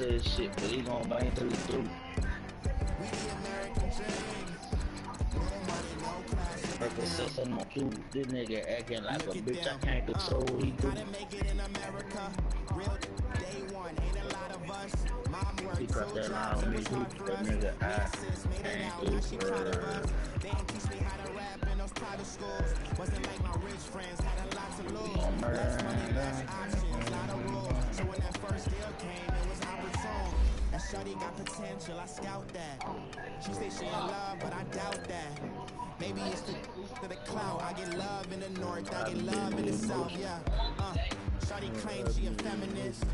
to his shit, but he gon' bang through. Like a system on two, this nigga acting like a bitch. I can't control what he do. He cut that line on me too. That nigga I can't do Shawty got potential, I scout that. She say she in love, but I doubt that. Maybe it's the clout. I get love in the north, I get love in the south, yeah. Shawty claims she a feminist,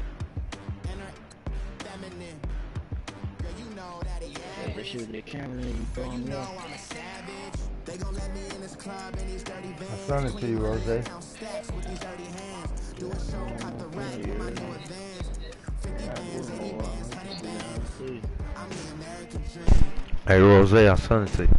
and her feminine. Girl, you know that he Girl, you know I'm a savage. They gon' let me in this club in these dirty vans. I'll send it to you, Rose. Do a show, cut the rack with my new advance. 50 bands, 80 bands, 100 bands. I'm the American dream. Hey, Rose, I'll send it to you.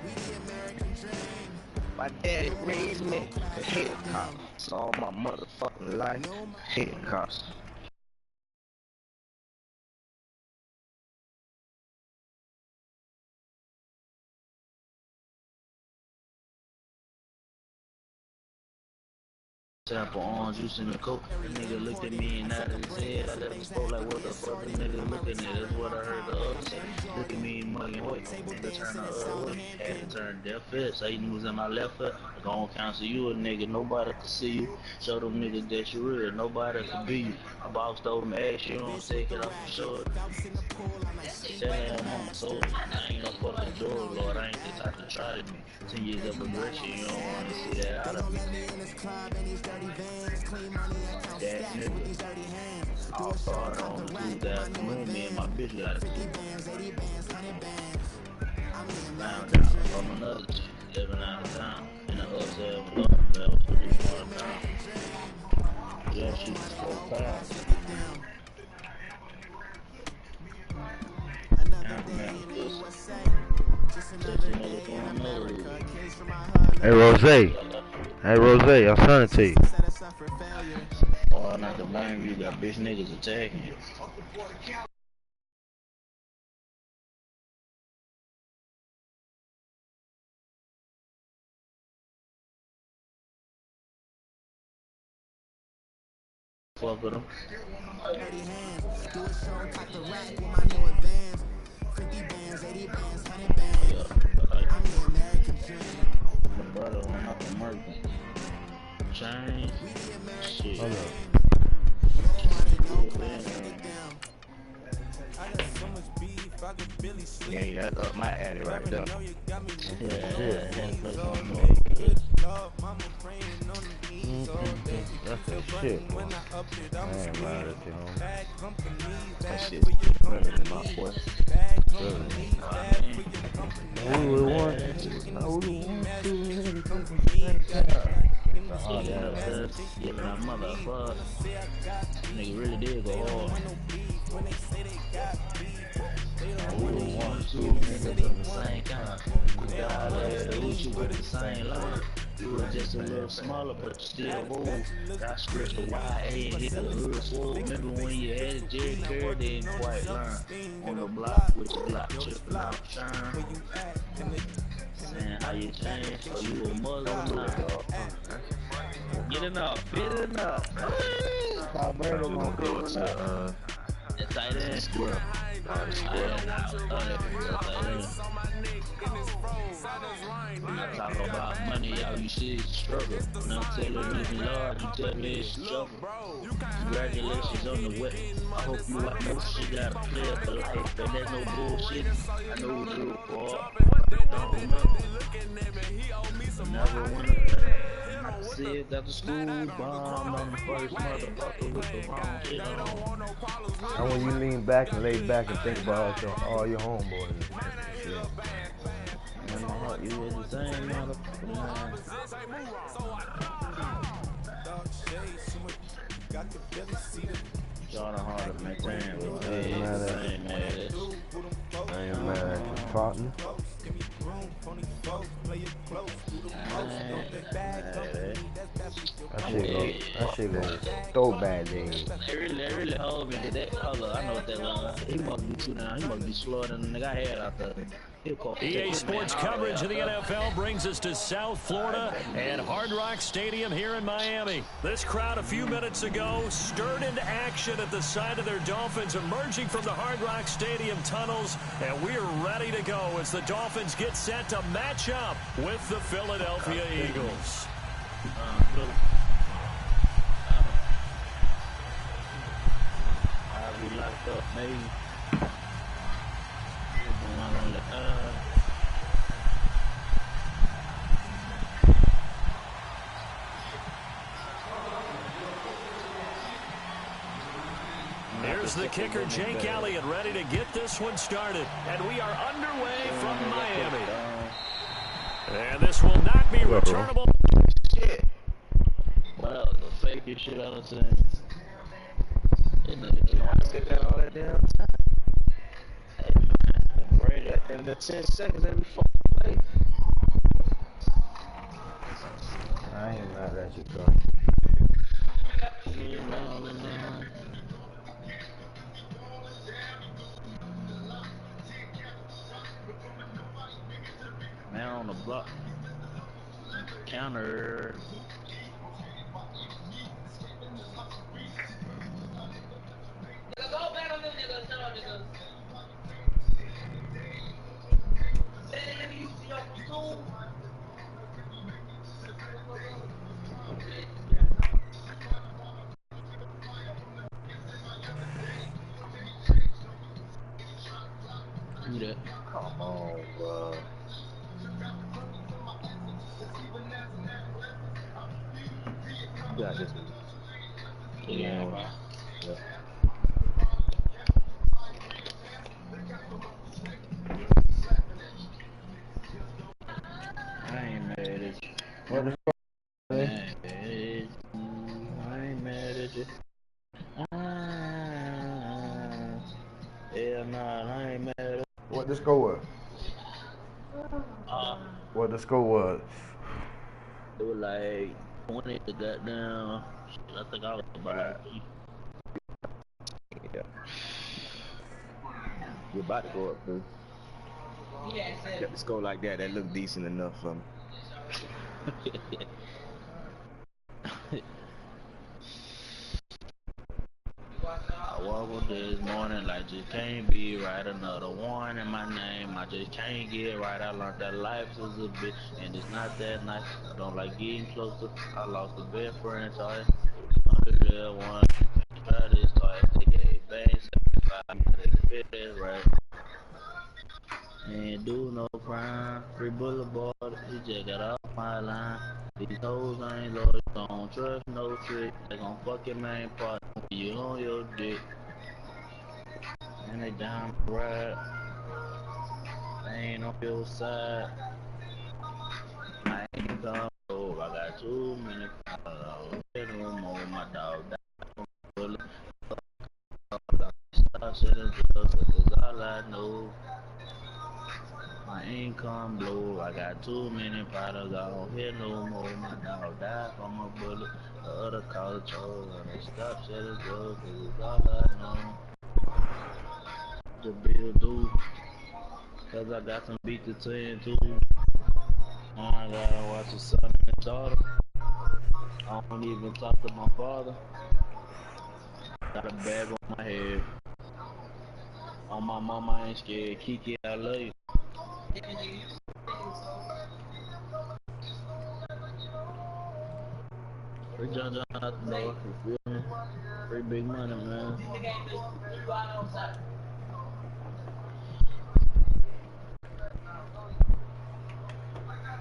We the American dream. My daddy raised me a head cop. So all my motherfucking life, head cops. Sample orange juice in the coke. The nigga looked at me and nodded his head. I left the store like, what the fuck? The nigga looking at it. That's what I heard the other say. Look at me mugging weight. Nigga turn the other way. Had to turn deaf foot. Say he was in my left foot. Gon' cancel you a nigga. Nobody can see you. Show them niggas that you real. Nobody can be you. My boss told me, ask you don't take it off your shoulder. Said I am on my soul. I ain't no fucking door, Lord. I ain't the type to try to me. 10 years of progression. You don't want to see that out of me. That nigga. I'll start on 2000. Me and my bitch got it. Found out from another chick living out of town. In the upside of love, that was pretty far down. Yeah, she was so fast. Hey, Rose. Hey, Rose, I'll send it to you. Oh, not the blame you got bitch niggas attacking you. Fuck with them. Do a show, cut the rack with my new advance. 50 bands, 80 bands, 100 bands. I'm the American dream. My brother went up and murdered. Chain. Shit. Hold up. Yeah, that's up my alley right there. Yeah. That's that shit. I ain't mad at you, homie. That shit's better than my boy. We would want to. Yeah, my motherfucker. Nigga really did go hard. I wouldn't want to niggas at the same time. God, you with the same line. You were just a little smaller, but you still move. Got stretched the wide A and hit the hood swole. Remember when you had a Jerry Curl, they didn't quite learn. On the block with your block chipping out shine. Saying how you changed, so you a Muslim now. Get enough, get enough. My brother won't be what's up. It's tight ass squirrel. When I talk about money, y'all, you see it's struggle. When I'm telling you it's large, you tell me it's struggle. Congratulations on the wet. I hope you like no shit, gotta play up for life, but there's no bullshit. I know what you for. Don't remember. Never wanna. Said that the school bomb on the first motherfucker with the wrong shit on. And when you lean back and lay back and think about all your homeboys. Yeah. You was the same motherfucker, man. Y'all know how to maintain with me. I ain't mad at your partner. That shit go throwback days. They really hold me to that color. I know what that was. He must be too down. He must be slower than the nigga I had out there. EA Sports coverage of the NFL brings us to South Florida and Hard Rock Stadium here in Miami. This crowd a few minutes ago stirred into action at the side of their Dolphins emerging from the Hard Rock Stadium tunnels, and we're ready to go as the Dolphins get set to match up with the Philadelphia Eagles. I'll be locked up, maybe. Here's the kicker, Jake Elliott, ready to get this one started. And we are underway from Miami. And this will not be returnable. Shit. Well, the fake shit I was saying. I said that all that damn time. Hey, man, right in the 10 seconds every fucking play. I ain't mad at you, bro. Man on the block. Counter. Yeah. Come on, bro. You got this one. Yeah, bro. Yeah. I ain't mad at you. What the fuck? I ain't mad at you. Yeah, nah, I ain't mad at you. What the score was? What the score was? It was like 20 to goddamn. Shit, I think I was about Yeah. You're about to go up, bro. Got the score like that, that looked decent enough for me. I woke up this morning like just can't be right. Another one in my name. I just can't get right. I learned that life is a bitch and it's not that nice. I don't like getting closer. I lost a best friend twice. Under the one. Try this twice. They gave bangs. Fit it right. Ain't do no crime. Free boulevard. He just got off my line. These hoes ain't loyal. Don't trust no trick. They gon' fuck your main part. You on your dick. And they down the ride. They ain't on your side. I ain't come over. I got too many problems. Room over my dog. Stop selling drugs, cause all I know. My income low, I got too many products, I don't hit no more. My dog died from a bullet, the other called a troll. And they stop selling drugs, cause it's all I know. The bill due, cause I got some beat to tend to. I gotta watch the son and daughter. I don't even talk to my father. Got a bag on my head. On my mama, I ain't scared. Kiki, I love you. Free John John out the door, you feel me? Free big money, man.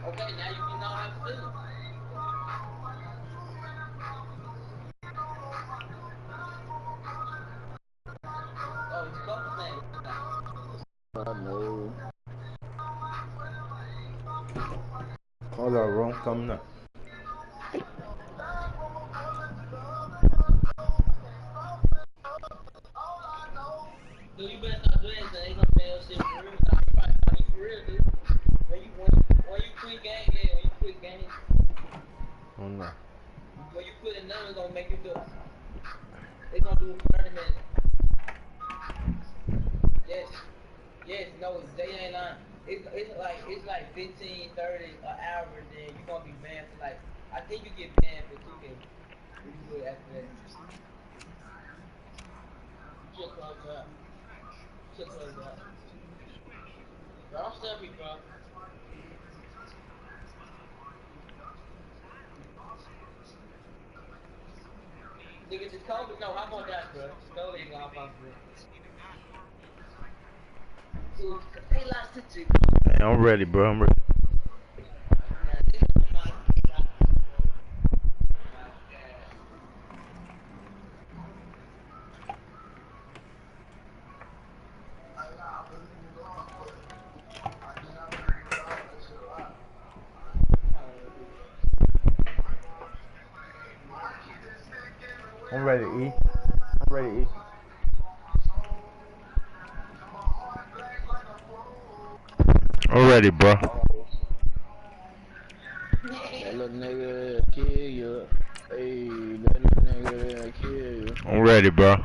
Okay, now you can know how to feel. Oh, it's both things. I know. Hold on, bro. Coming up. Dude, you better stop doing that. They gonna pay your shit for real. Nah, you probably funny for real, dude. When you quit game, yeah, when you quit game. Oh no. it's like 15, 30 an hour. Then you gonna be banned for like I think you get banned for 2K if you do it after that. You should close it out. You should close it out. Bro, don't step me, bro. Nigga, this COVID, no, I'm on that, bro. This COVID ain't gonna pop, bro. They lost the chick. I'm ready, bro. I'm ready. I'm ready, E. I'm ready, E. I'm ready, bro. That little nigga kill you. Hey, that little nigga kill you. I'm ready, bro.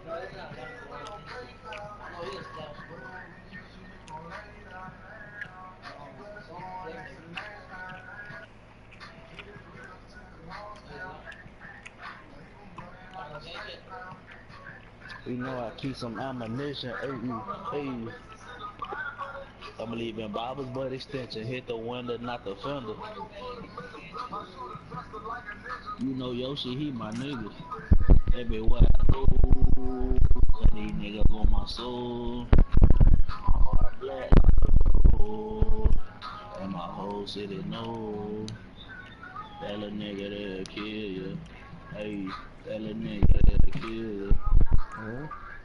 No, it's not lost the right thing. I know he is lost, bro. You know I keep some ammunition. Hey. I believe in Bob's butt extension. Hit the window, not the fender. You know Yoshi, he my nigga. Everywhere I go, these niggas on my soul. Hard black, oh, and my whole city know. That little nigga that'll kill you. Hey, that little nigga that'll kill you.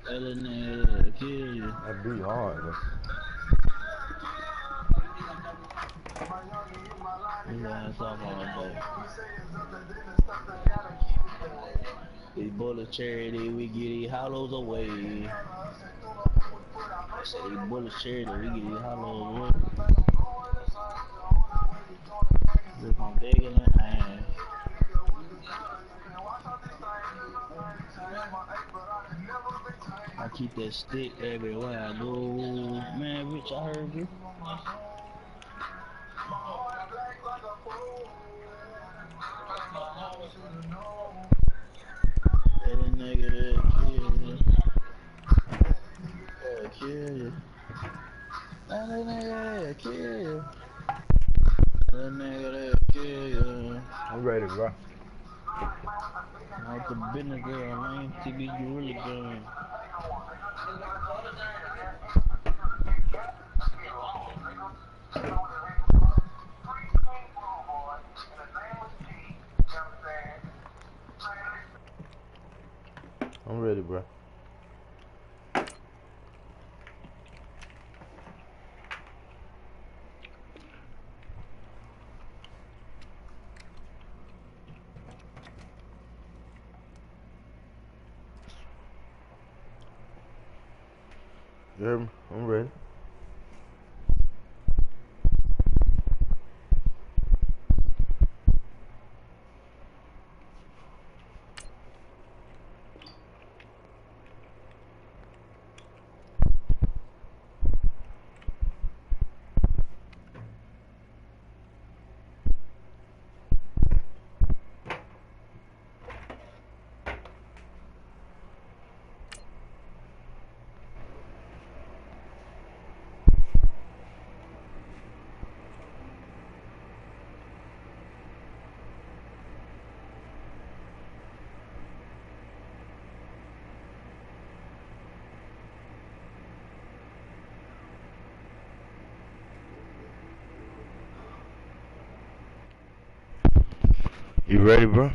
That little nigga that'll kill you. That beat hard, bro. You know what I'm talking about, these bullet charity, we get these hollows away. I said these bullet charity, we get these hollows away. Look, I'm digging in hand. I keep that stick everywhere I go. Man, Rich, I heard you. That nigga that kill you. That nigga that kill you. That nigga that kill you. I'm ready, bro. Like the business girl, I ain't to be really good. I'm ready, bro. You heard me? I'm ready. You ready, bro?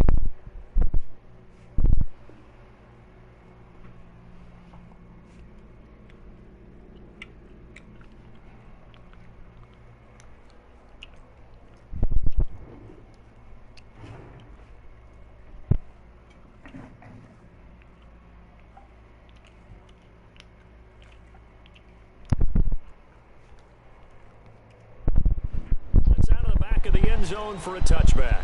end zone for a touchback.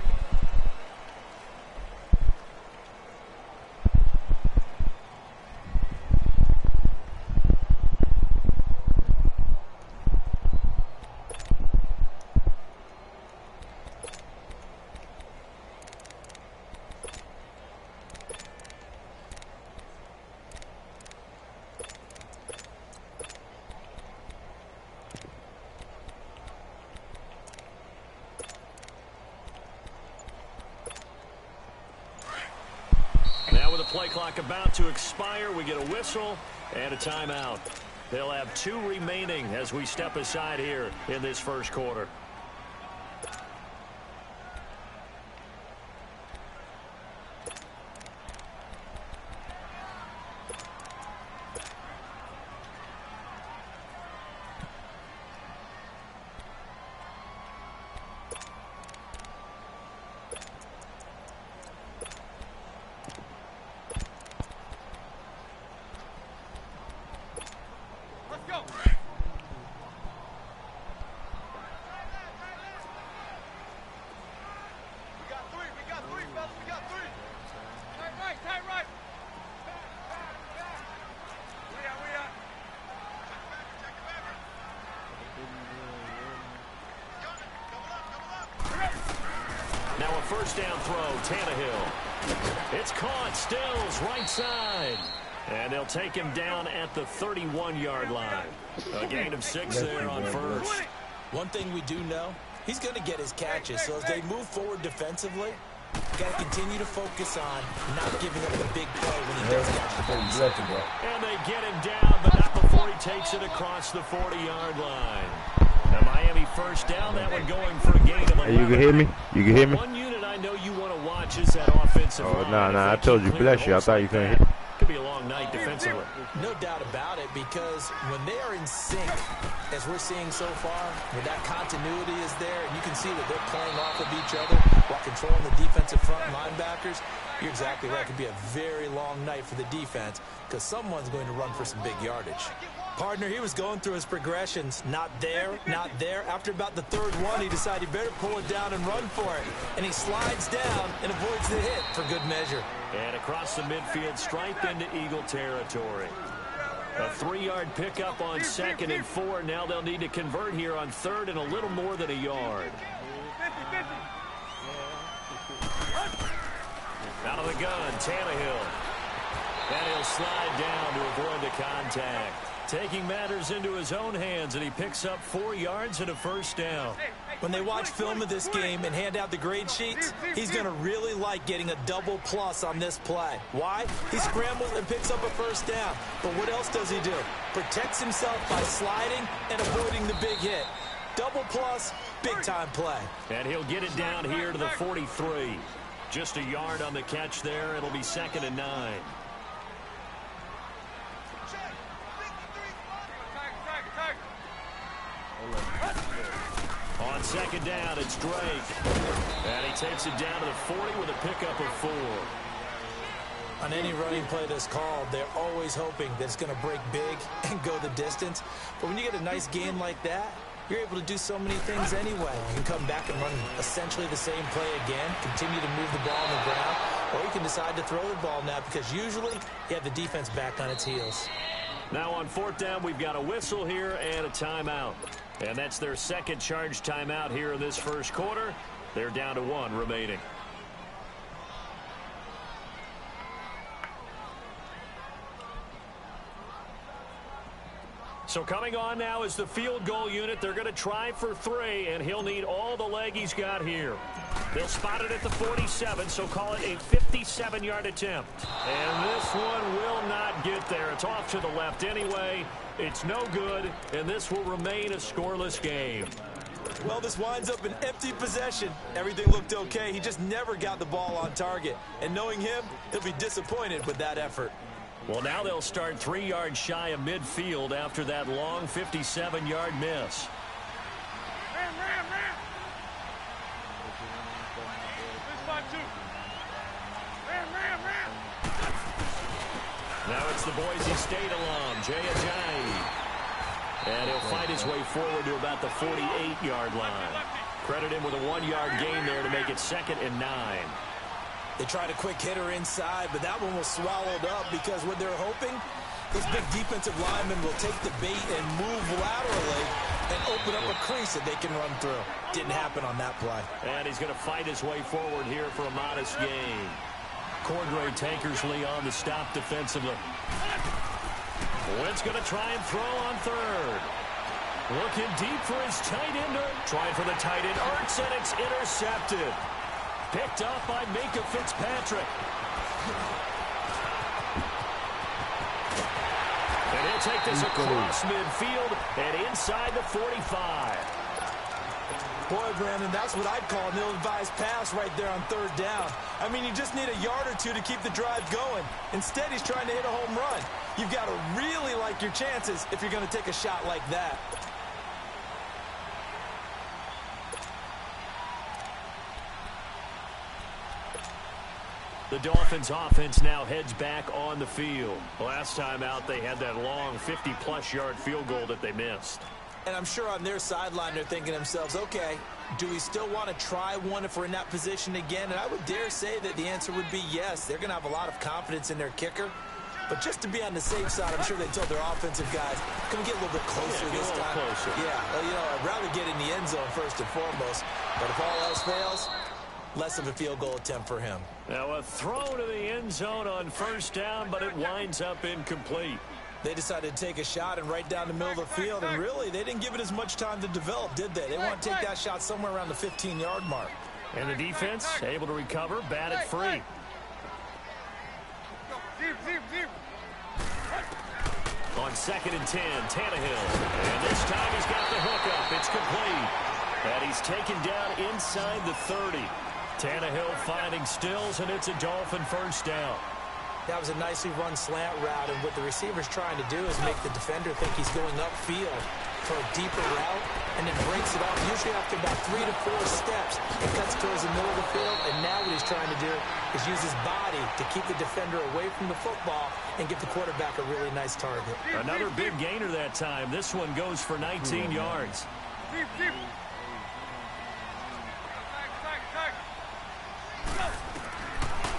Now with the play clock about to expire, we get a whistle and a timeout. They'll have 2 remaining as we step aside here in this first quarter. Now a first down throw, Tannehill. It's caught, Stills, right side. And they'll take him down at the 31-yard line. A gain of 6 there on first. One thing we do know, he's going to get his catches. So as they move forward defensively, got to continue to focus on not giving up the big play when he does catch the ball. And they get him down, but not before he takes it across the 40-yard line. A Miami first down, that one going for a gain of 11. Hey, you can hear me? You can hear me? One unit I know you want to watch is that offensive line. Oh, nah, I told you, bless you. I thought you couldn't hear. Could be a long night defensively. No doubt about it, because when they are in sync, as we're seeing so far, when that continuity is there, and you can see that they're playing off of each other while controlling the defensive front linebackers, you're exactly right. It could be a very long night for the defense because someone's going to run for some big yardage. Partner, he was going through his progressions. Not there, not there. After about the third one, he decided he better pull it down and run for it. And he slides down and avoids the hit for good measure. And across the midfield, stripe into Eagle territory. A 3-yard pickup on 2nd and 4. Now they'll need to convert here on 3rd and a little more than a yard. Out of the gun, Tannehill. And he'll slide down to avoid the contact. Taking matters into his own hands, and he picks up 4 yards and a first down. When they watch film of this game and hand out the grade sheets, he's going to really like getting a double plus on this play. Why? He scrambles and picks up a first down. But what else does he do? Protects himself by sliding and avoiding the big hit. Double plus, big-time play. And he'll get it down here to the 43. Just a yard on the catch there. It'll be 2nd and 9. On 2nd down, it's Drake. And he takes it down to the 40 with a pickup of 4. On any running play that's called, they're always hoping that it's going to break big and go the distance. But when you get a nice gain like that, you're able to do so many things anyway. You can come back and run essentially the same play again, continue to move the ball on the ground, or you can decide to throw the ball now because usually you have the defense back on its heels. Now on 4th down, we've got a whistle here and a timeout. And that's their second charge timeout here in this first quarter. They're down to 1 remaining. So coming on now is the field goal unit. They're going to try for 3, and he'll need all the leg he's got here. They'll spot it at the 47, so call it a 57-yard attempt. And this one will not get there. It's off to the left anyway. It's no good, and this will remain a scoreless game. Well, this winds up an empty possession. Everything looked okay. He just never got the ball on target. And knowing him, he'll be disappointed with that effort. Well, now they'll start 3 yards shy of midfield after that long 57-yard miss. Now it's the Boise State alum, Jay Ajayi. And he'll fight his way forward to about the 48-yard line. Credit him with a 1-yard gain there to make it 2nd and 9. They tried a quick hitter inside, but that one was swallowed up because what they're hoping, this big defensive lineman will take the bait and move laterally and open up a crease that they can run through. Didn't happen on that play. And he's going to fight his way forward here for a modest gain. Cordray Tankersley on the stop defensively. Wentz going to try and throw on 3rd. Looking deep for his tight end. Trying for the tight end. Ertz, and it's intercepted. Picked up by Minkah Fitzpatrick. And he'll take this across midfield and inside the 45. Boy, Brandon, that's what I'd call an ill-advised pass right there on 3rd down. I mean, you just need a yard or two to keep the drive going. Instead, he's trying to hit a home run. You've got to really like your chances if you're going to take a shot like that. The Dolphins offense now heads back on the field. Last time out, they had that long 50-plus yard field goal that they missed. And I'm sure on their sideline they're thinking to themselves, okay, do we still want to try one if we're in that position again? And I would dare say that the answer would be yes. They're going to have a lot of confidence in their kicker. But just to be on the safe side, I'm sure they told their offensive guys, can we get a little bit closer this time? Closer. Yeah, well, you know, I'd rather get in the end zone first and foremost. But if all else fails, less of a field goal attempt for him. Now a throw to the end zone on 1st down, but it winds up incomplete. They decided to take a shot and right down the middle of the field, and really, they didn't give it as much time to develop, did they? They want to take that shot somewhere around the 15-yard mark. And the defense able to recover, bat it free. On 2nd and 10, Tannehill. And this time he's got the hook up. It's complete. And he's taken down inside the 30. Tannehill finding Stills, and it's a Dolphin 1st down. That was a nicely run slant route, and what the receiver's trying to do is make the defender think he's going upfield for a deeper route, and then breaks it off, usually after about 3 to 4 steps. It cuts towards the middle of the field, and now what he's trying to do is use his body to keep the defender away from the football and give the quarterback a really nice target. Another big gainer that time. This one goes for 19 yards.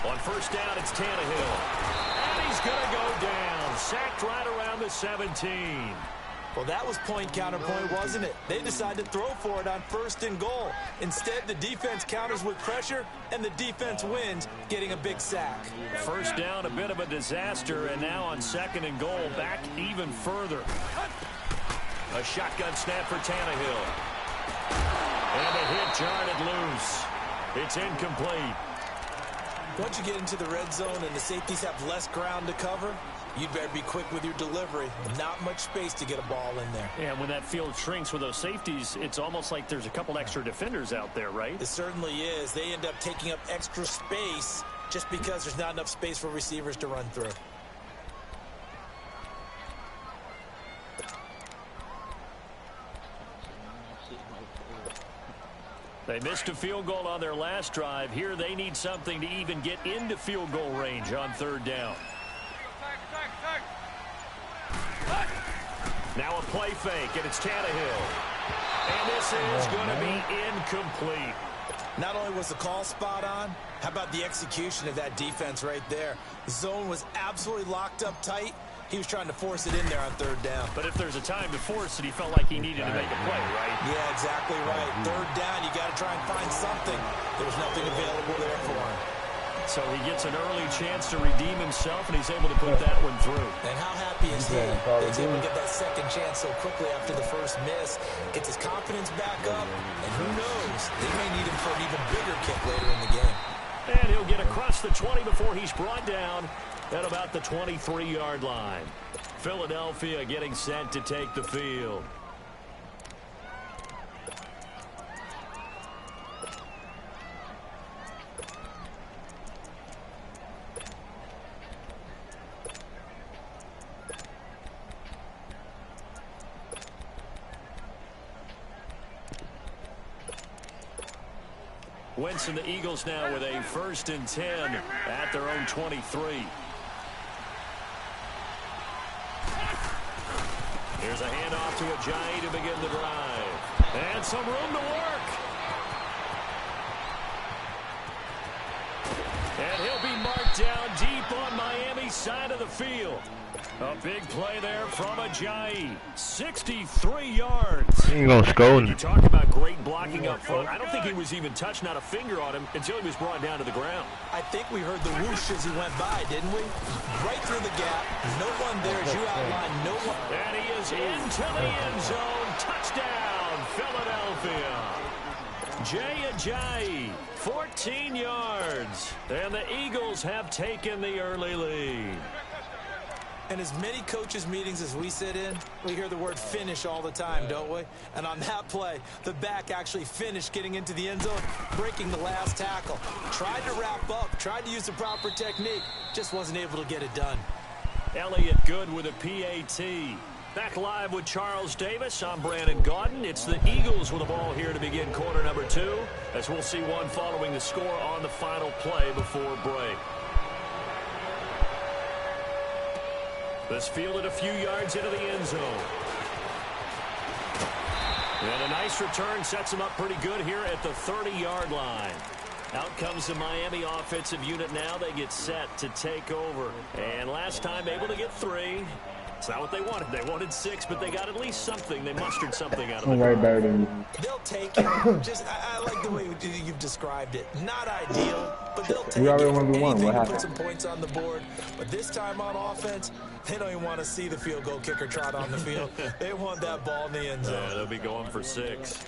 On 1st down, it's Tannehill. And he's going to go down. Sacked right around the 17. Well, that was point counterpoint, wasn't it? They decided to throw for it on 1st and goal. Instead, the defense counters with pressure, and the defense wins, getting a big sack. 1st down, a bit of a disaster, and now on 2nd and goal, back even further. A shotgun snap for Tannehill. And a hit jarred loose. It's incomplete. Once you get into the red zone and the safeties have less ground to cover, you'd better be quick with your delivery. Not much space to get a ball in there. Yeah, when that field shrinks with those safeties, it's almost like there's a couple extra defenders out there, right? It certainly is. They end up taking up extra space just because there's not enough space for receivers to run through. They missed a field goal on their last drive. Here they need something to even get into field goal range on 3rd down. Now a play fake, and it's Tannehill. And this is going to be incomplete. Not only was the call spot on, how about the execution of that defense right there? The zone was absolutely locked up tight. He was trying to force it in there on 3rd down. But if there's a time to force it, he felt like he needed to make a play, right? Yeah, exactly right. 3rd down, you got to try and find something. There was nothing available there for him. So he gets an early chance to redeem himself, and he's able to put that one through. And how happy is he that he's able to get that 2nd chance so quickly after the first miss, gets his confidence back up, and who knows, they may need him for an even bigger kick later in the game. And he'll get across the 20 before he's brought down at about the 23-yard line. Philadelphia getting set to take the field. Wentz and the Eagles now with a 1st and 10 at their own 23. Here's a handoff to Ajayi to begin the drive. And some room to work. down deep on Miami's side of the field. A big play there from Ajayi. 63 yards. He ain't gonna score. You talk about great blocking up front. I don't think he was even touched, not a finger on him, until he was brought down to the ground. I think we heard the whoosh as he went by, didn't we? Right through the gap. No one there, as you outlined. No one. And he is into the end zone. Touchdown, Philadelphia. Jay Ajayi, 14 yards. And the Eagles have taken the early lead. And as many coaches' meetings as we sit in, we hear the word finish all the time, don't we? And on that play, the back actually finished getting into the end zone, breaking the last tackle. Tried to wrap up, tried to use the proper technique, just wasn't able to get it done. Elliott Good with a PAT. Back live with Charles Davis. I'm Brandon Gaudin. It's the Eagles with the ball here to begin quarter number 2, as we'll see one following the score on the final play before break. This fielded a few yards into the end zone. And a nice return sets him up pretty good here at the 30-yard line. Out comes the Miami offensive unit now. They get set to take over. And last time able to get 3. It's not what they wanted. They wanted 6, but they got at least something. They mustered something out of it. Way better than you. They'll take it. Just, I like the way you've described it. Not ideal, but they'll take We already it. won. Anything What to happened? put some points on the board. But this time on offense, they don't even want to see the field goal kicker trot on the field. They want that ball in the end zone. They'll be going for 6.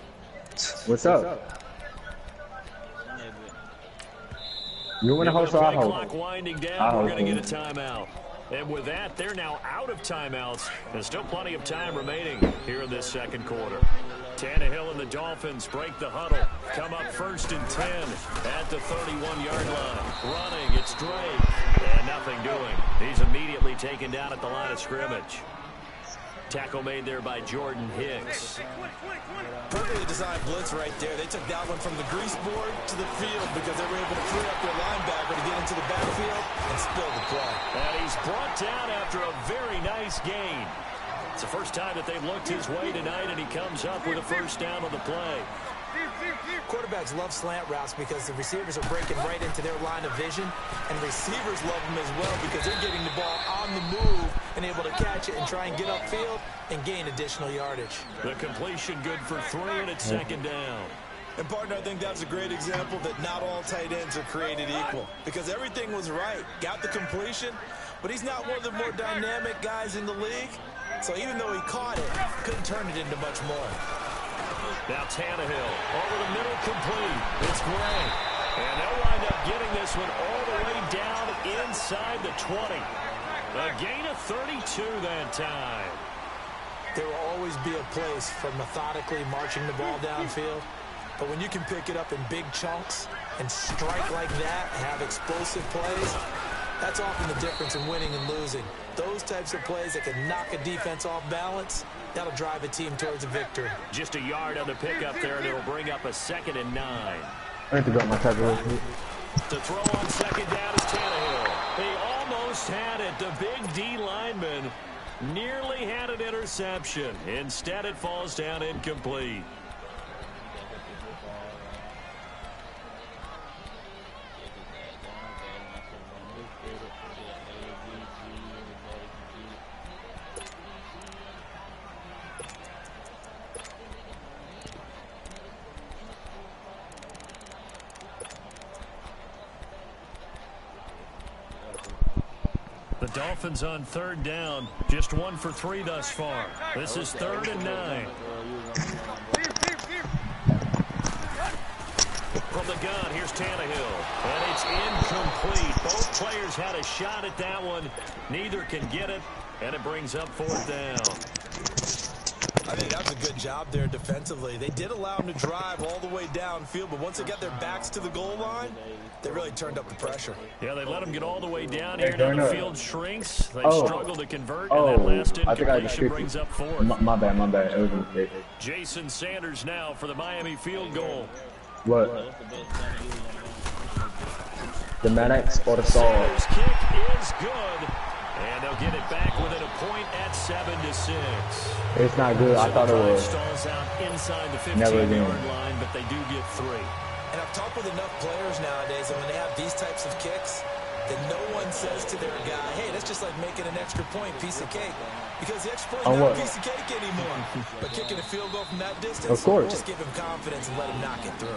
What's up? You want to host or I host? Clock winding down. We're going to get a timeout. And with that, they're now out of timeouts. There's still plenty of time remaining here in this second quarter. Tannehill and the Dolphins break the huddle. Come up 1st and 10 at the 31-yard line. Running, it's Drake. And nothing doing. He's immediately taken down at the line of scrimmage. Tackle made there by Jordan Hicks. Perfectly designed blitz right there. They took that one from the grease board to the field because they were able to free up their linebacker to get into the backfield and spill the play. And he's brought down after a very nice gain. It's the first time that they've looked his way tonight, and he comes up with a first down on the play. Quarterbacks love slant routes because the receivers are breaking right into their line of vision, and receivers love them as well because they're getting the ball on the move and able to catch it and try and get upfield and gain additional yardage. The completion good for 3, and it's 2nd down. And, partner, I think that's a great example that not all tight ends are created equal because everything was right. Got the completion, but he's not one of the more dynamic guys in the league. So even though he caught it, couldn't turn it into much more. Now Tannehill, over the middle, complete. It's Gray. And they'll wind up getting this one all the way down inside the 20. A gain of 32 that time. There will always be a place for methodically marching the ball downfield. But when you can pick it up in big chunks and strike like that, have explosive plays, that's often the difference in winning and losing. Those types of plays that can knock a defense off balance, that'll drive a team towards a victory. Just a yard on the pickup there, and it'll bring up a 2nd and 9. I need to go my tackle. The throw on 2nd down is Tannehill. He almost had it. The big D lineman nearly had an interception. Instead, it falls down incomplete. The Dolphins on 3rd down, just 1 for 3 thus far. This is 3rd and 9. From the gun, here's Tannehill. And it's incomplete. Both players had a shot at that one. Neither can get it, and it brings up 4th down. I think that's a good job there defensively. They did allow them to drive all the way downfield, but once they got their backs to the goal line, they really turned up the pressure. Yeah, they let them get all the way down here. Now the field shrinks. They struggle to convert, and that last I think incompletion brings up 4th. My bad. It was a mistake. Jason Sanders now for the Miami field goal. What? The Maddox or the Saw? Sanders' kick is good. And they'll get it back within a point at 7-6. It's not good. I thought it was. Stalls out inside the 15-yard line, but they do get 3. And I've talked with enough players nowadays, and when they have these types of kicks, that no one says to their guy, hey, that's just like making an extra point, piece of cake. Because the extra point is not a piece of cake anymore. But kicking a field goal from that distance, of course, just give him confidence and let him knock it through.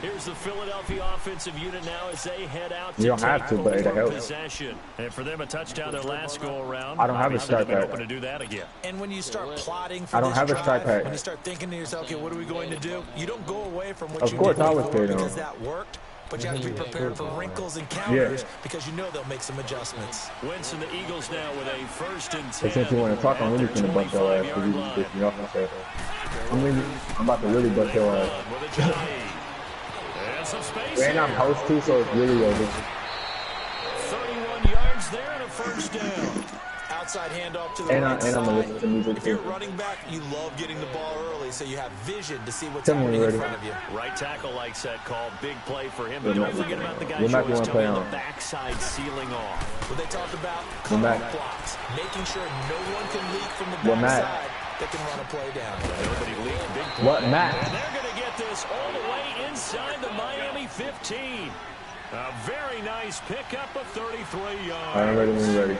Here's the Philadelphia offensive unit now as they head out to you don't have to, but it helps. Possession. And for them, a touchdown their last go around. I don't have a strike pack. Open to do that again. And when you start plotting for I don't have a strike pack. when you start thinking to yourself, okay, what are we going to do? You don't go away from what you did before because that worked. But you have to be prepared for wrinkles and counters because you know they'll make some adjustments. Wentz and the Eagles now with a 1st and 10. But since you want to talk, I'm really going to bust your ass because you just me off myself. I'm about to really bust your ass. And I'm host too, so it's really over. 31 yards there and a 1st down. Outside handoff to the right side. I'm gonna listen to music. If you're running back, you love getting the ball early, so you have vision to see what's happening in front of you. Right tackle likes that call. Big play for him. But don't forget about the guy who's always telling the backside sealing off. What they talked about, cut-off blocks, making sure no one can leak from the backside that can run a play down. Nobody leaked. Big play. What, Matt? And they're going to get this all the way inside the Miami 15. A very nice pickup of 33 yards. I'm ready when you're ready.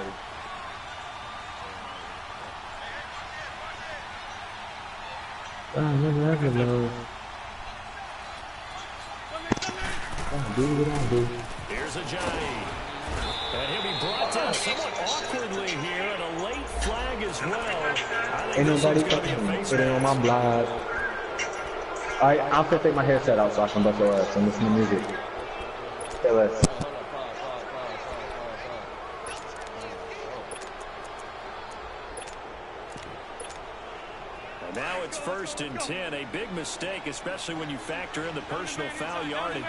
Here's a Johnny. And he'll be brought down somewhat awkwardly here, and a late flag as well. Ain't nobody putting on my block. Alright, I'm gonna take my headset out so I can bust your ass and listen to music. Say less. Now it's 1st and 10, a big mistake, especially when you factor in the personal foul yardage.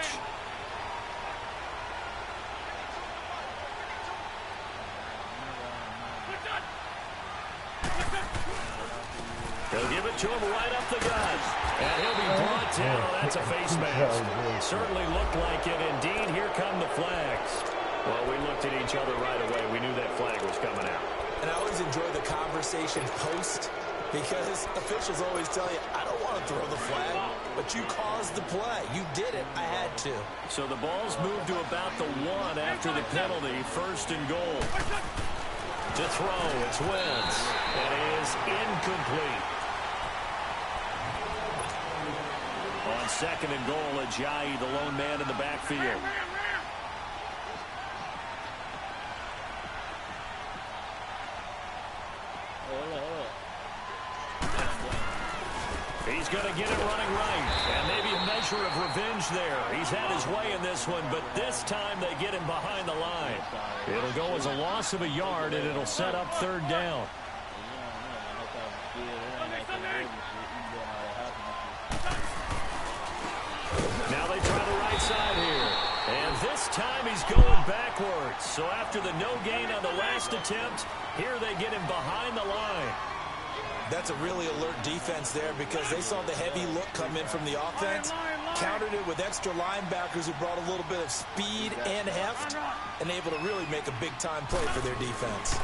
He'll give it to him right up the gut, and he'll be brought down. That's a face mask. Certainly looked like it. Indeed, here come the flags. Well, we looked at each other right away. We knew that flag was coming out. And I always enjoy the conversation post, because officials always tell you, I don't want to throw the flag, but you caused the play. You did it. I had to. So the ball's moved to about the 1 after the penalty. 1st and goal. To throw, it's Wentz. That is incomplete. On 2nd and goal, Ajayi, the lone man in the backfield. He's going to get it running right, and maybe a measure of revenge there. He's had his way in this one, but this time they get him behind the line. It'll go as a loss of a yard, and it'll set up 3rd down. Now they try the right side here, and this time he's going backwards. So after the no gain on the last attempt, here they get him behind the line. That's a really alert defense there because they saw the heavy look come in from the offense, countered it with extra linebackers who brought a little bit of speed and heft, and able to really make a big-time play for their defense.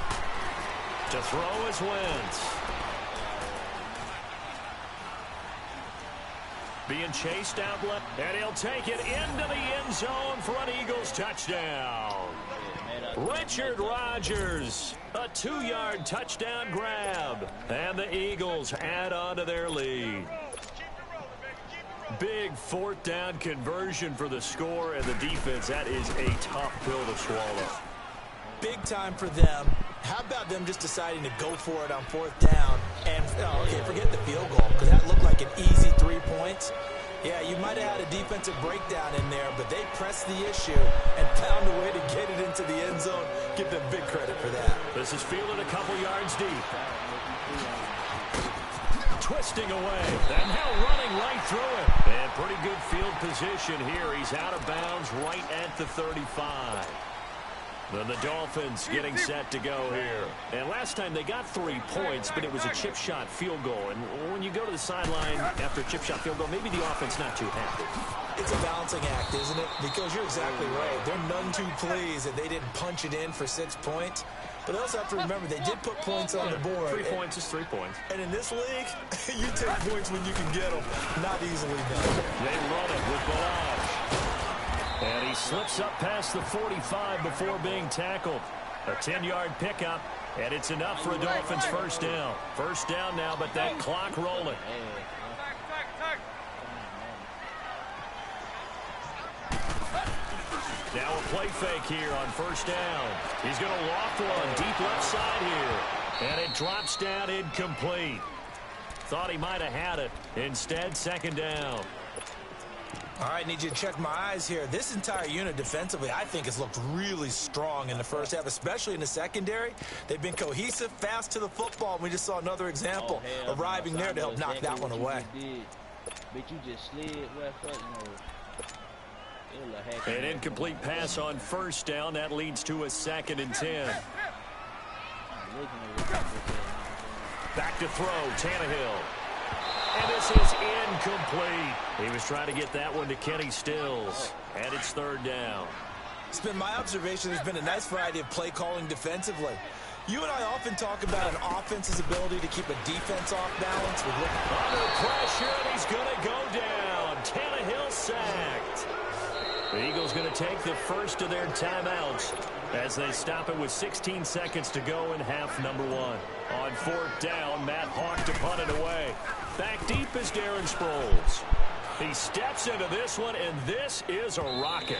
To throw is Wentz. Being chased out left, and he'll take it into the end zone for an Eagles touchdown. Richard Rodgers, a 2-yard touchdown grab, and the Eagles add on to their lead. Big 4th down conversion for the score, and the defense, that is a tough pill to swallow. Big time for them. How about them just deciding to go for it on 4th down? And, okay, forget the field goal, because that looked like an easy 3 points. Yeah, you might have had a defensive breakdown in there, but they pressed the issue and found a way to get it into the end zone. Give them big credit for that. This is fielded a couple yards deep. Twisting away, and now running right through it. And pretty good field position here. He's out of bounds right at the 35. Then the Dolphins getting set to go here. And last time they got 3 points, but it was a chip shot field goal. And when you go to the sideline after a chip shot field goal, maybe the offense not too happy. It's a balancing act, isn't it? Because you're exactly right. They're none too pleased that they didn't punch it in for 6 points. But they also have to remember they did put points on the board. 3 points is 3 points. And in this league, you take points when you can get them. Not easily done. They run it with Balazs. And he slips up past the 45 before being tackled. A 10-yard pickup, and it's enough for a Dolphins first down. First down now, but that clock rolling. Now a play fake here on first down. He's going to loft one deep left side here. And it drops down incomplete. Thought he might have had it. Instead, second down. All right, need you to check my eyes here. This entire unit defensively, I think, has looked really strong in the first half, especially in the secondary. They've been cohesive, fast to the football. We just saw another example arriving there to help knock that one away. But you just slid left foot, An incomplete pass on first down. That leads to a 2nd and 10. Back to throw, Tannehill. And this is incomplete. He was trying to get that one to Kenny Stills. And it's 3rd down. It's been my observation there's been a nice variety of play calling defensively. You and I often talk about an offense's ability to keep a defense off balance. Under pressure, and he's going to go down. Tannehill sacked. The Eagles going to take the first of their timeouts as they stop it with 16 seconds to go in half number 1. On 4th down, Matt Hawk to punt it away. Back deep is Darren Sproles. He steps into this one, and this is a rocket.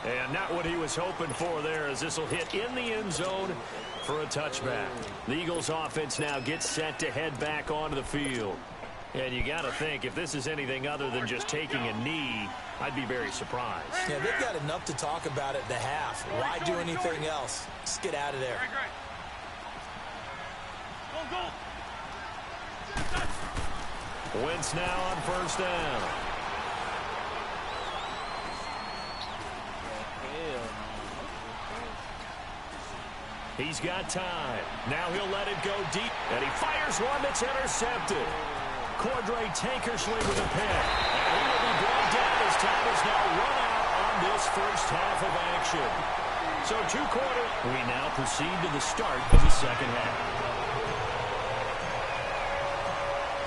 And not what he was hoping for there, as this will hit in the end zone for a touchback. The Eagles offense now gets set to head back onto the field. And you got to think, if this is anything other than just taking a knee, I'd be very surprised. Yeah, they've got enough to talk about at the half. Why do anything else? Just get out of there. Wentz now on first down. He's got time. Now he'll let it go deep, and he fires one that's intercepted. Cordray Tankersley with a pick. And he will be brought down as time is now run out on this first half of action. So 2 quarters. We now proceed to the start of the second half.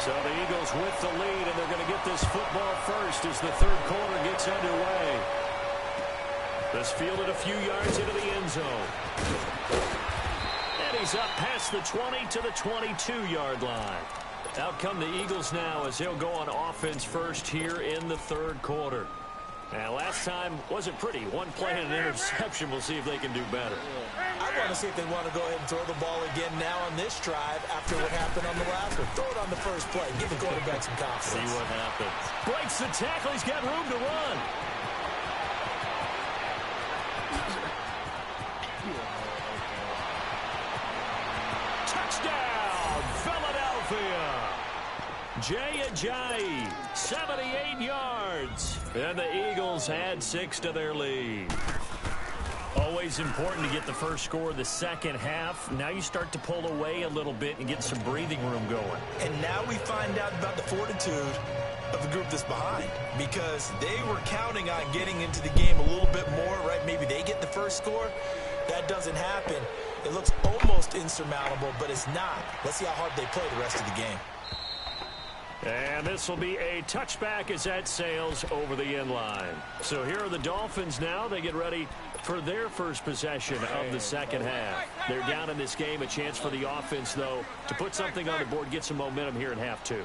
So the Eagles with the lead, and they're going to get this football first as the 3rd quarter gets underway. This fielded a few yards into the end zone. And he's up past the 20 to the 22-yard line. Out come the Eagles now as they'll go on offense first here in the 3rd quarter. Now, last time wasn't pretty. One play and an interception. We'll see if they can do better. I want to see if they want to go ahead and throw the ball again now on this drive after what happened on the last one. Throw it on the first play. Give the quarterback some confidence. See what happens. Breaks the tackle. He's got room to run. Touchdown, Philadelphia. Jay Ajayi, 78 yards. And the Eagles add 6 to their lead. Always important to get the first score of the second half. Now you start to pull away a little bit and get some breathing room going. And now we find out about the fortitude of the group that's behind, because they were counting on getting into the game a little bit more, right? Maybe they get the first score. That doesn't happen. It looks almost insurmountable, but it's not. Let's see how hard they play the rest of the game. And this will be a touchback as that sails over the end line. So here are the Dolphins now. They get ready for their first possession of the second half. They're down in this game. A chance for the offense, though, to put something on the board, get some momentum here in half 2.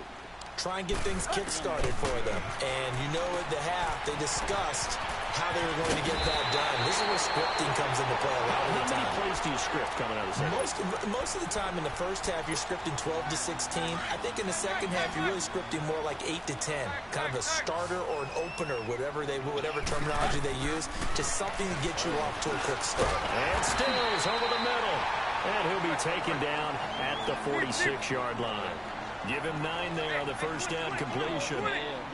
Try and get things kick-started for them. And you know at the half, they discussed how they were going to get that done. This is where scripting comes into play a lot of the time. How many plays do you script coming out of the second? Most of the time in the first half, you're scripting 12 to 16. I think in the second half, you're really scripting more like 8 to 10. Kind of a starter or an opener, whatever terminology they use, just something to get you off to a quick start. And Stills over the middle. And he'll be taken down at the 46-yard line. Give him 9 there on the first down completion.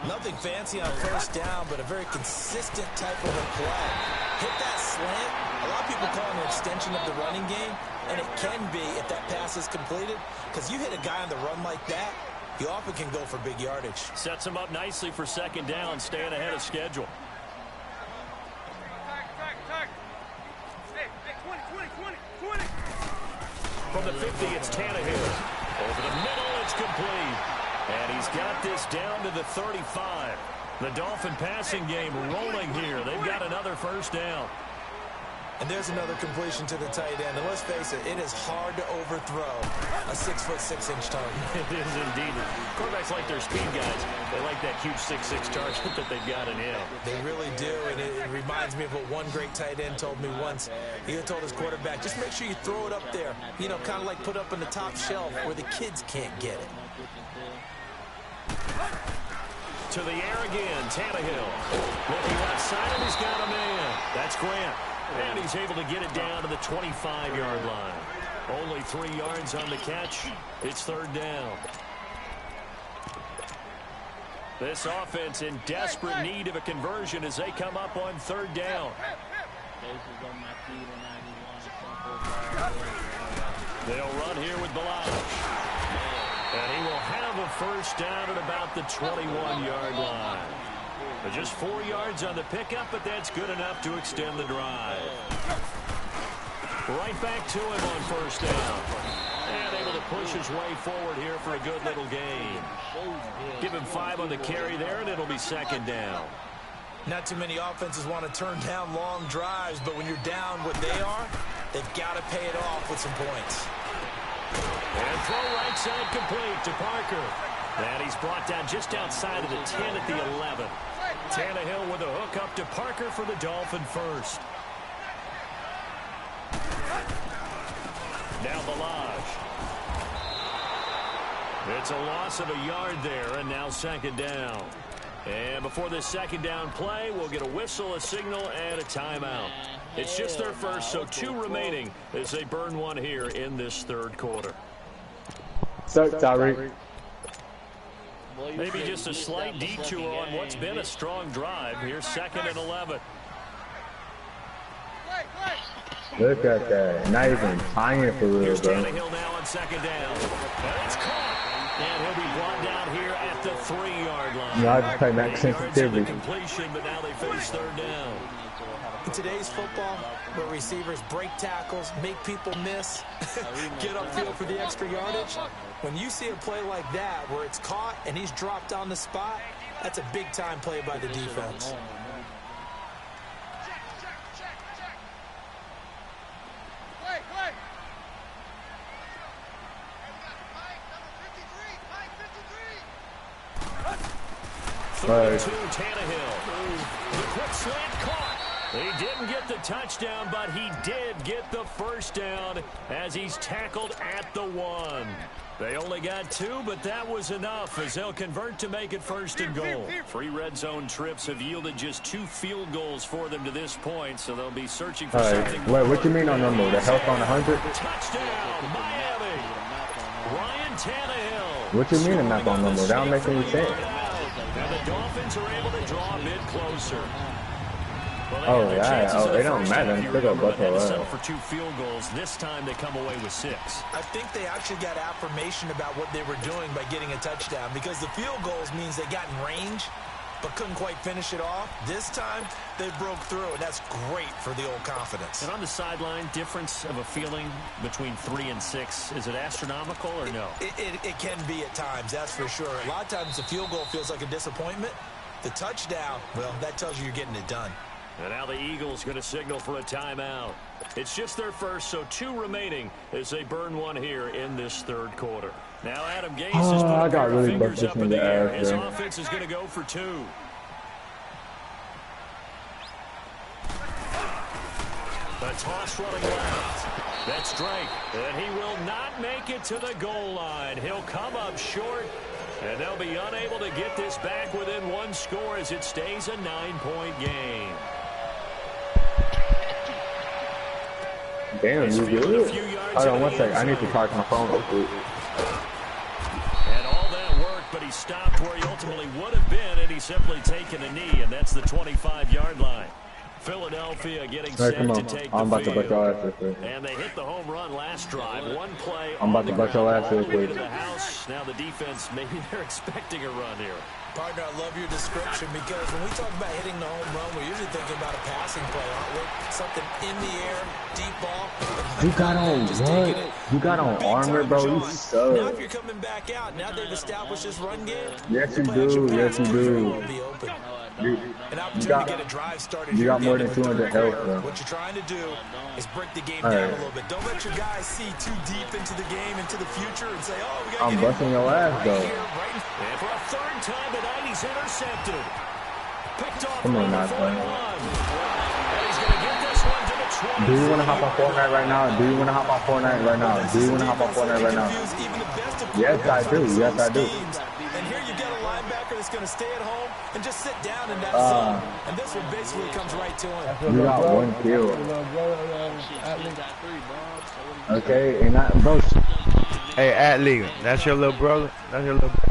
Nothing fancy on first down, but a very consistent type of a play. Hit that slant. A lot of people call it an extension of the running game, and it can be if that pass is completed, because you hit a guy on the run like that, you often can go for big yardage. Sets him up nicely for second down, staying ahead of schedule. From the 50, it's Tannehill. Over the middle, it's complete. And he's got this down to the 35. The Dolphin passing game rolling here. They've got another first down. And there's another completion to the tight end. And let's face it, it is hard to overthrow a 6'6" target. It is indeed. Quarterbacks like their speed guys. They like that huge 6'6" target that they've got in him. They really do, and it reminds me of what one great tight end told me once. He told his quarterback, just make sure you throw it up there. You know, kind of like put up on the top shelf where the kids can't get it. To the air again, Tannehill. Looking left side, and he's got a man. That's Grant. And he's able to get it down to the 25-yard line. Only 3 yards on the catch. It's third down. This offense in desperate need of a conversion as they come up on third down. They'll run here with Balazs. And he will have a first down at about the 21-yard line. But just 4 yards on the pickup, but that's good enough to extend the drive. Right back to him on first down. And able to push his way forward here for a good little gain. Give him 5 on the carry there, and it'll be second down. Not too many offenses want to turn down long drives, but when you're down what they are, they've got to pay it off with some points. And throw right side complete to Parker. And he's brought down just outside of the 10 at the 11. Tannehill with a hook up to Parker for the Dolphin first. Now Balazs. It's a loss of a yard there, and now second down. And before this second down play, we'll get a whistle, a signal, and a timeout. It's just their first, so 2 remaining as they burn one here in this third quarter. So, Tyreek. Maybe just a slight detour on what's been a strong drive. Here's second and 11. Look at that. Not even trying for real, Here's bro. Tannehill now on second down. And it's caught. And he'll be brought down here at the 3-yard line. Yeah, I just play max sensitivity. Completion, but now they face third down. In today's football, where receivers break tackles, make people miss, get upfield for the extra yardage, when you see a play like that where it's caught and he's dropped on the spot, that's a big-time play by the defense. Third to Tannehill. The quick slant caught. He didn't get the touchdown, but he did get the first down as he's tackled at the 1. They only got 2, but that was enough as they'll convert to make it first and goal. 3 red zone trips have yielded just 2 field goals for them to this point, so they'll be searching for something. Wait, what you mean on number? The health on 100? Touchdown, Miami. Ryan Tannehill. What you mean a map on number? That don't make any sense. And the Dolphins are able to draw a bit closer. Well, yeah. Oh, it don't matter. They go buffalo. Settle for 2 field goals. This time they come away with 6. I think they actually got affirmation about what they were doing by getting a touchdown, because the field goals means they got in range but couldn't quite finish it off. This time they broke through, and that's great for the old confidence. And on the sideline, difference of a feeling between 3 and 6, is it astronomical or no? It can be at times, that's for sure. A lot of times the field goal feels like a disappointment. The touchdown, well, that tells you you're getting it done. And now the Eagles going to signal for a timeout. It's just their first, so 2 remaining as they burn one here in this third quarter. Now Adam Gase has put a pair of fingers up in the air. His offense is going to go for 2. A toss running left. That's Drake. And he will not make it to the goal line. He'll come up short. And they'll be unable to get this back within 1 score as it stays a 9-point game. Damn, you good? Hold on 1 second. I need to charge my phone real quick. And all that work, but he stopped where he ultimately would have been, and he's simply taken a knee, and that's the 25-yard line. Philadelphia getting set to take I'm about to butt your ass real quick. And they hit the home run last drive. 1 play. I'm about to butt your ass real quick. Now the defense, maybe they're expecting a run here. Partner, I love your description, because when we talk about hitting the home run, we're usually thinking about a passing play, aren't we? Something in the air, deep ball. You got on what? You got on armor, bro. You suck. Now if you're coming back out, now they've established this run game. Yes, you do. Yes, you do. Be open. An opportunity to get a drive started. You got more than 200 health, bro. What you're trying to do is break the game down a little bit. Don't let your guys see too deep into the game, into the future, and say, "Oh, we got." I'm busting your ass, though. And for a third time tonight, he's intercepted. Picked off. Come on, now, son. He's going to get this one to the 20. Do you want to hop on Fortnite right now? Do you want to hop on Fortnite right now? Do you want to hop on Fortnite right now? Yes, I do. Yes, I do. And here you get a linebacker that's going to stay at home and just sit down in that zone. And this one basically comes right to him. You got one kill. Okay, and that, bro. Hey, athlete, that's your little brother? That's your little brother?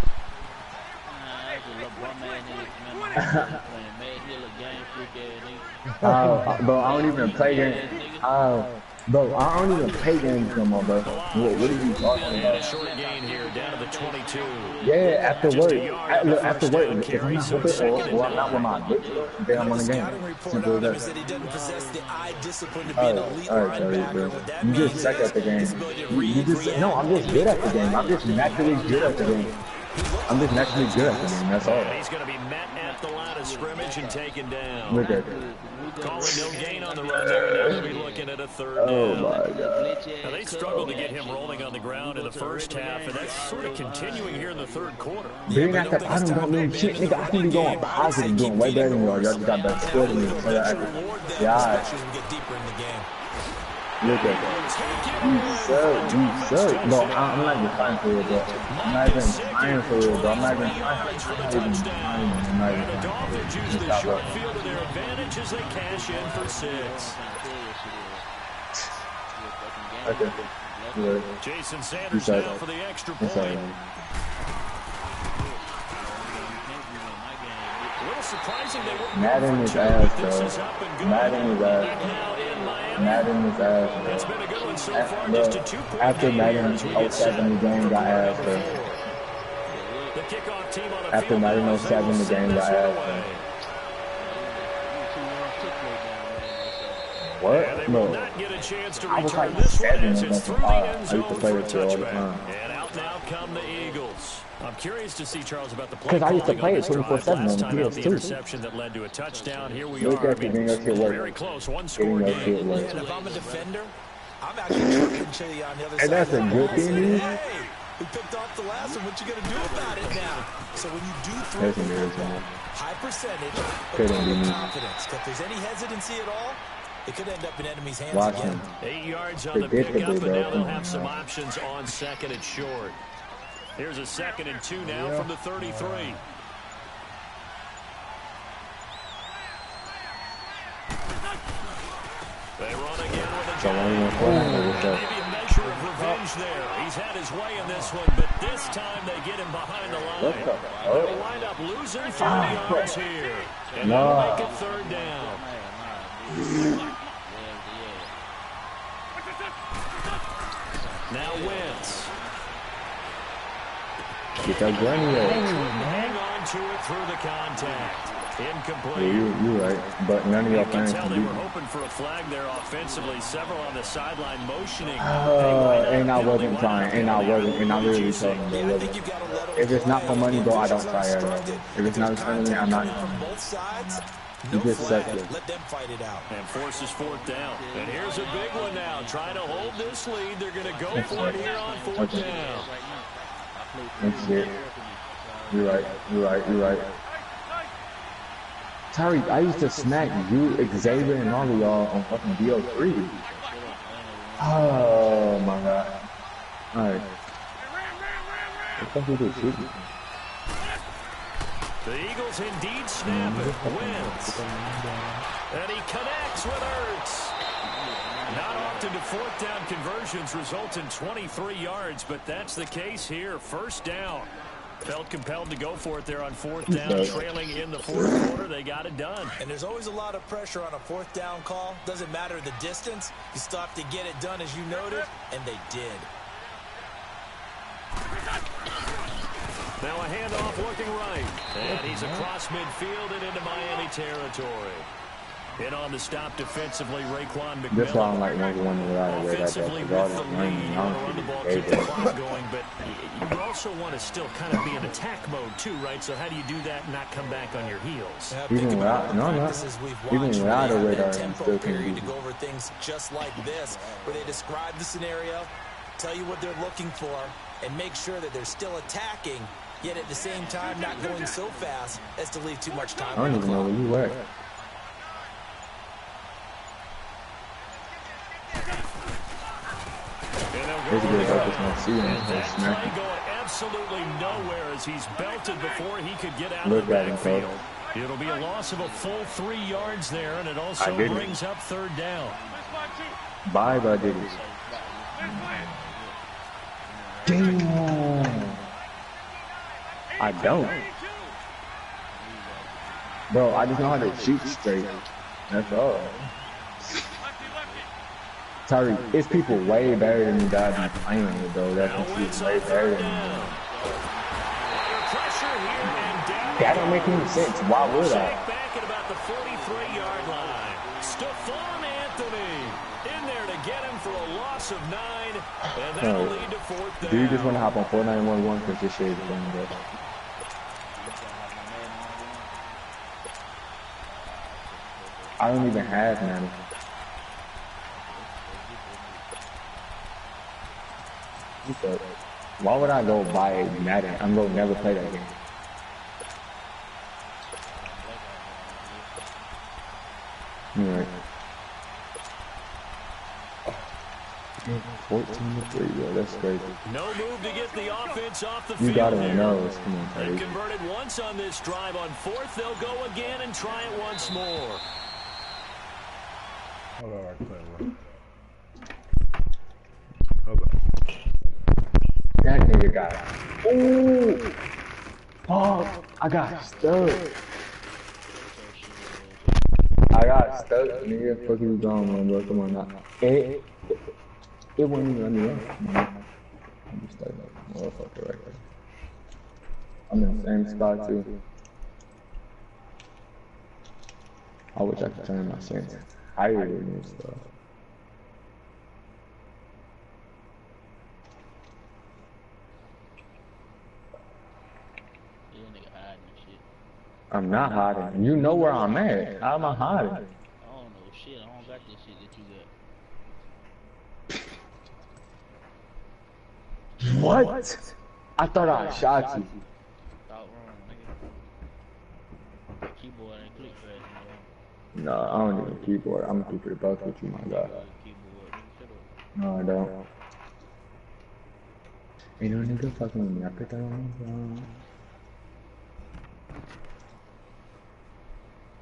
Bro, I don't even play games. Bro, I don't even play games no more, bro. What are you talking about? Short gain here, down to the 22. Yeah, after work. After work, if I'm not with it or I'm not with my bitch, then I'm on the game. Simple as that. Alright, bro. You just suck at the game. You just, no, I'm just good at the game. I'm just naturally good at the game. I'm just naturally good at the game, that's all. He's going to be met at the line of scrimmage and taken down. Look at Calling no gain on the run there. Now we'll be looking at a third down. Oh my God. Now they struggled to get him rolling on the ground in the first half, and that's sort of continuing here in the third quarter. Being at the bottom don't mean shit, nigga. I can be going positive, doing way better than y'all. Y'all just got better score than me. So yeah. Look at that. You suck. Bro, I'm not even trying for it, bro. I'm not even trying for it, bro. I'm not even trying. I'm not even Dolphins use the short field to their advantage as they cash in for 6. Okay. Good. Jason Sanders now for the extra point. A little surprising they wouldn't Madden is ass, bro. Madden is ass. Madden is ass. It's been a good one so far, just a 2-point after Madden 07, the game got ass, bro. The kickoff team on the After field Madden 07, the game got ass, bro. What? No. I was like 7 against the 5. I used to play this shit all the time. And out now come the Eagles. I'm curious to see, Charles, about the play. Because I used to play it 24/7 on the PS2. Interception that led to a touchdown. Here we Look are. at you getting your shit work. Very close, one score game. And if I'm a defender, I'm actually tripping Chili on the other side. And that's a good thing. Hey, we picked off the last one. What you gonna do about it now? So when you do throw high percentage, but no confidence. If there's any hesitancy at all, it could end up in enemy's hands again. 8 yards on the pickup, and now they'll have some options on second and short. Here's a 2nd and 2 now from the 33. They run again with a maybe a measure of revenge there. He's had his way in this one, but this time they get him behind the line. They'll wind up losing 30 yards here. And they'll make it third down. Now Wentz. Get that gun here. Hang on to it through the contact. Incomplete. Yeah, you're right. But none of y'all fans can they beat were me. hoping for a flag there offensively. Several on the sideline motioning. And I wasn't trying. And I really told them they wasn't. If it's not for money, bro, I don't try at all. If it's not for money, I'm not. You just suck it. Let them fight it out. And forces 4th down. And here's a big one now. Trying to hold this lead. They're going to go for it here on 4th down. That's it. You're right. Tariq, I used to smack you, Xavier, and all of y'all on fucking BO3. Oh my God. Alright. What the fuck is this shooting? The Eagles indeed snap it. Wins. And he connects with Ertz. Not often do 4th down conversions result in 23 yards, but that's the case here. 1st down. Felt compelled to go for it there on 4th down, trailing in the 4th quarter. They got it done. And there's always a lot of pressure on a 4th down call. Doesn't matter the distance. You still have to get it done as you noted, and they did. Now a handoff looking right. And he's across midfield and into Miami territory. In on the stop defensively, Raekwon McMillan. That's why I'm like one without a red. Offensively with the lead. You want to run the ball, keep the clock going, but you also also want to still kind of be in attack mode too, right? So how do you do that and not come back on your heels? Even without, even without a radar, I'm still period to go over things just like this, where they describe the scenario, tell you what they're looking for, and make sure that they're still attacking, yet at the same time not going so fast as to leave too much time I don't even know where you were. It's good about this not seeing him. Play going absolutely nowhere as he's belted before he could get out Look of the at him, backfield. It'll be a loss of a full 3 yards there, and it also brings up 3rd down. Bye, Dadecounty. Damn. I don't. Bro, I just know how to shoot straight. That's all. Sorry, it's people way better than me that I be playing with, though. That can shoot way better than me. That don't make any sense. Why would I? Back at about the 43-yard line. Stephon Anthony in there to get him for a loss of 9, and that'll lead to 4th down. Do you just want to hop on 4911 because this shit is going good? I don't even have Madden. Why would I go buy Madden? I'm going to never play that game. Right. 14-3, bro. That's crazy. No move to get the offense off the field. You gotta know. Come on, They converted once on this drive. On 4th, they'll go again and try it once more. Hold on, right quick, hold on. That nigga got. Ooh! Oh, I got stuck. I got stuck, nigga. Fuck you going, man, bro. Come on now. It wouldn't even let me up. I'm just stuck like a motherfucker right there. I'm in the same spot too. I wish I could turn my sense higher and stuff. I'm not hiding. You know where I'm at. How am I hiding? I don't know shit. I don't got this shit that you got. What? I thought I shot you. Thought wrong, nigga. Keyboard ain't click fast. No, I don't need a keyboard. I'm gonna keep it both with you, my God. No, I don't. Ain't no nigga fucking with me. I put that on my phone.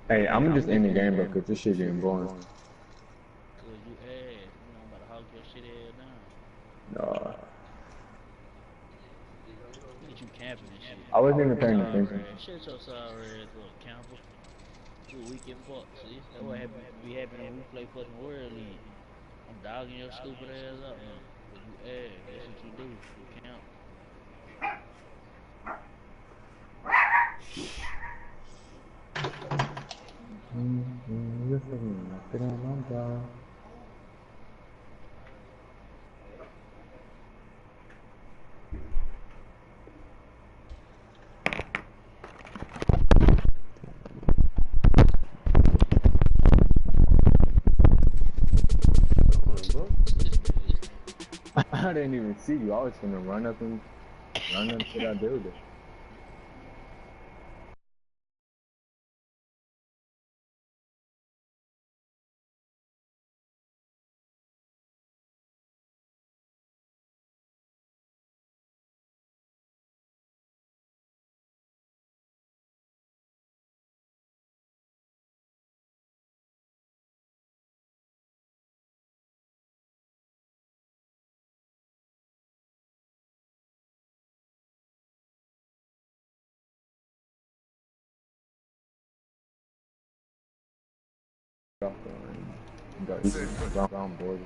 Hey, I'm just in the game, bro, because this shit getting boring. Cause you ass, you know, I'm about to hog your shit ass down. No. Look at you camping and shit. I wasn't even paying attention. Shut your sorry ass up, camper. You a weekend fuck, see? That's what be happening when we play fucking World League. I'm dogging your stupid ass up, man. Cause you ass, that's what you do. You camp. I didn't even see you. I was gonna run up to that building. Got bored.